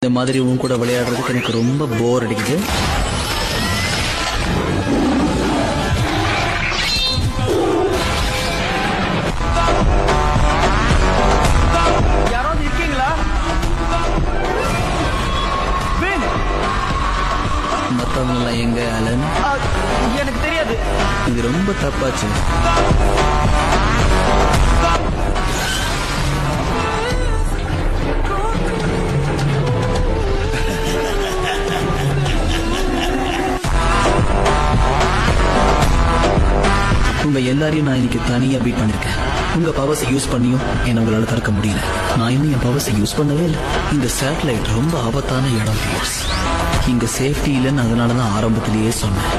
இந்த மாதிரி உன் கூட விளையாடுறதுக்கு எனக்கு ரொம்ப போர் அடிக்குது. யாராவது இருக்கீங்களா? மத்தவங்க எல்லாம் எங்க ஆலன்? எனக்கு தெரியாது. இது ரொம்ப தப்பாச்சு. உங்க எல்லாரையும் நான் இன்னைக்கு தனியா பீட் பண்ணிருக்கேன். உங்க பவர்ஸை யூஸ் பண்ணியும் என்ன உங்களால தடுக்க முடியல. நான் இன்னும் என் பவர்ஸை யூஸ் பண்ணவே இல்லை. இந்த சேட்டலைட் ரொம்ப ஆபத்தான இடம். இங்க சேஃப்டி இல்லைன்னு அதனாலதான் ஆரம்பத்திலேயே சொன்னேன்.